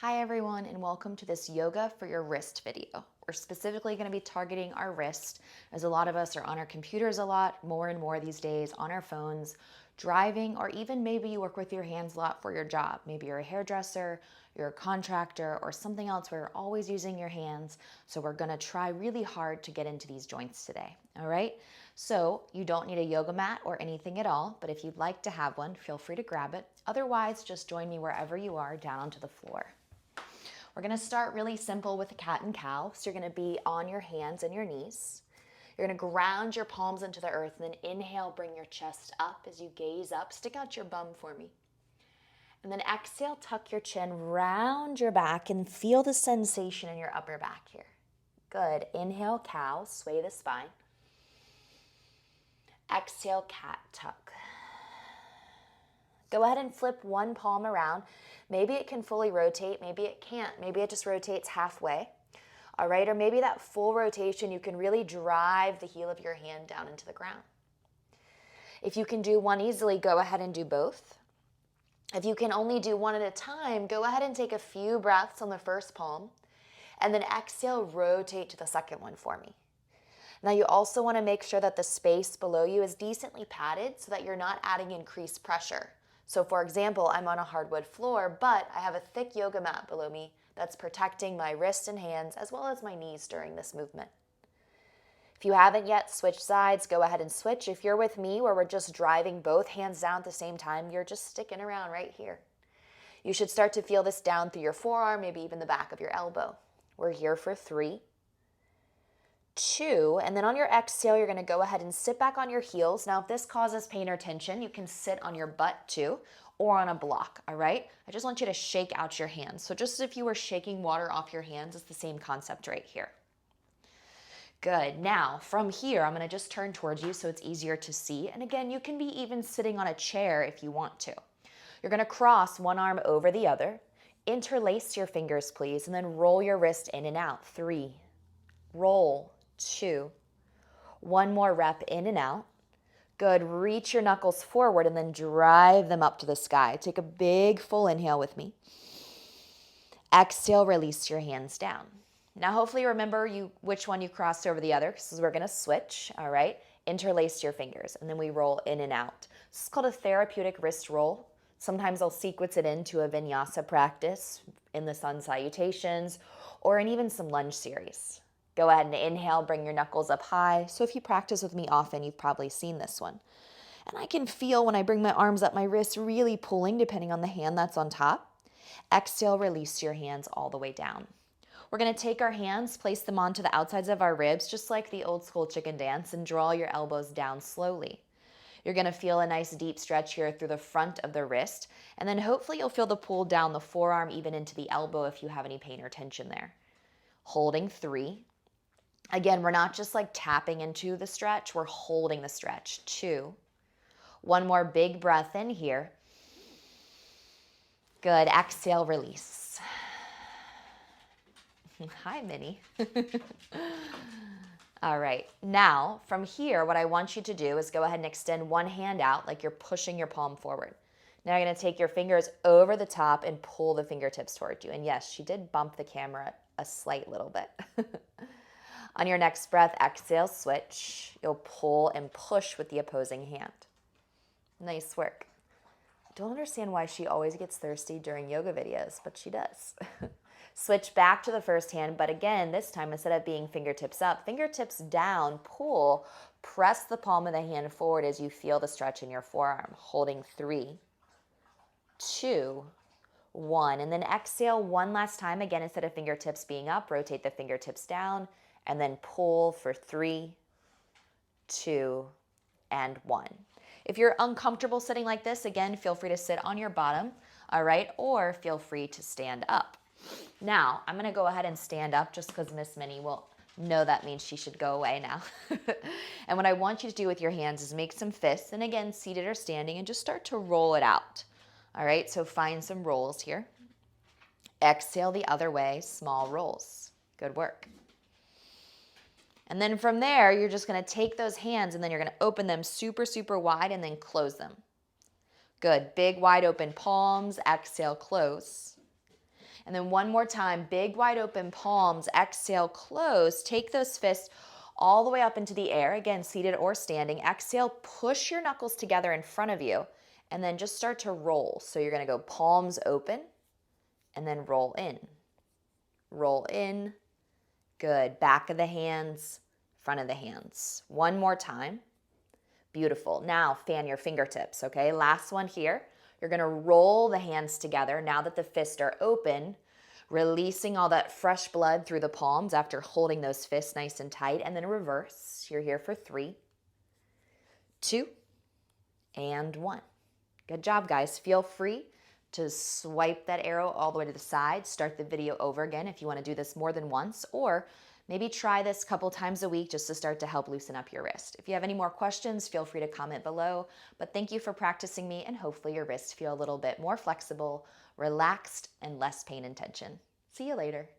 Hi everyone, and welcome to this yoga for your wrist video. We're specifically going to be targeting our wrist, as a lot of us are on our computers a lot, more and more these days, on our phones, driving, or even maybe you work with your hands a lot for your job. Maybe you're a hairdresser, you're a contractor, or something else where you're always using your hands. So we're going to try really hard to get into these joints today, all right? So you don't need a yoga mat or anything at all, but if you'd like to have one, feel free to grab it. Otherwise, just join me wherever you are down onto the floor. We're going to start really simple with the cat and cow. So you're going to be on your hands and your knees. You're going to ground your palms into the earth, and then inhale, bring your chest up as you gaze up. Stick out your bum for me. And then exhale, tuck your chin, round your back, and feel the sensation in your upper back here. Good. Inhale, cow, sway the spine. Exhale, cat, tuck. Go ahead and flip one palm around. Maybe it can fully rotate, maybe it can't. Maybe it just rotates halfway, all right? Or maybe that full rotation, you can really drive the heel of your hand down into the ground. If you can do one easily, go ahead and do both. If you can only do one at a time, go ahead and take a few breaths on the first palm, and then exhale, rotate to the second one for me. Now you also want to make sure that the space below you is decently padded so that you're not adding increased pressure. So for example, I'm on a hardwood floor, but I have a thick yoga mat below me that's protecting my wrists and hands as well as my knees during this movement. If you haven't yet switched sides, go ahead and switch. If you're with me where we're just driving both hands down at the same time, you're just sticking around right here. You should start to feel this down through your forearm, maybe even the back of your elbow. We're here for 3, 2, and then on your exhale, you're going to go ahead and sit back on your heels. Now, if this causes pain or tension, you can sit on your butt too, or on a block, all right? I just want you to shake out your hands. So just as if you were shaking water off your hands, it's the same concept right here. Good. Now, from here, I'm going to just turn towards you so it's easier to see. And again, you can be even sitting on a chair if you want to. You're going to cross one arm over the other. Interlace your fingers, please, and then roll your wrist in and out. 3, roll, 2, one more rep in and out. Good. Reach your knuckles forward and then drive them up to the sky. Take a big full inhale with me. Exhale, release your hands down. Now hopefully remember which one you crossed over the other, because we're going to switch, all right? Interlace your fingers and then we roll in and out. This is called a therapeutic wrist roll. Sometimes I'll sequence it into a vinyasa practice in the sun salutations or in even some lunge series. Go ahead and inhale, bring your knuckles up high. So if you practice with me often, you've probably seen this one. And I can feel when I bring my arms up, my wrists really pulling depending on the hand that's on top. Exhale, release your hands all the way down. We're going to take our hands, place them onto the outsides of our ribs, just like the old school chicken dance, and draw your elbows down slowly. You're going to feel a nice deep stretch here through the front of the wrist, and then hopefully you'll feel the pull down the forearm, even into the elbow if you have any pain or tension there. Holding 3. Again, we're not just like tapping into the stretch, we're holding the stretch. 2. One more big breath in here. Good. Exhale, release. Hi, Minnie. All right. Now, from here, what I want you to do is go ahead and extend one hand out like you're pushing your palm forward. Now you're going to take your fingers over the top and pull the fingertips toward you. And yes, she did bump the camera a slight little bit. On your next breath, exhale, switch. You'll pull and push with the opposing hand. Nice work. I don't understand why she always gets thirsty during yoga videos, but she does. Switch back to the first hand, but again, this time instead of being fingertips up, fingertips down, pull, press the palm of the hand forward as you feel the stretch in your forearm. Holding 3, 2, 1, and then exhale one last time. Again, instead of fingertips being up, rotate the fingertips down. And then pull for 3, 2, and 1. If you're uncomfortable sitting like this, again, feel free to sit on your bottom, all right? Or feel free to stand up. Now, I'm going to go ahead and stand up just because Miss Minnie will know that means she should go away now. And what I want you to do with your hands is make some fists, and again, seated or standing, and just start to roll it out. All right, so find some rolls here. Exhale the other way, small rolls. Good work. And then from there, you're just going to take those hands and then you're going to open them super, super wide and then close them. Good. Big, wide open palms. Exhale, close. And then one more time, big wide open palms, exhale, close. Take those fists all the way up into the air, again, seated or standing. Exhale, push your knuckles together in front of you, and then just start to roll. So you're gonna go palms open, and then roll in. Roll in, good. Back of the hands, front of the hands. One more time. Beautiful. Now fan your fingertips, okay? Last one here. You're gonna roll the hands together now that the fists are open, releasing all that fresh blood through the palms after holding those fists nice and tight, and then reverse. You're here for 3, 2, and 1. Good job, guys. Feel free to swipe that arrow all the way to the side, start the video over again if you wanna do this more than once, or maybe try this a couple times a week just to start to help loosen up your wrist. If you have any more questions, feel free to comment below. But thank you for practicing me, and hopefully your wrists feel a little bit more flexible, relaxed, and less pain and tension. See you later.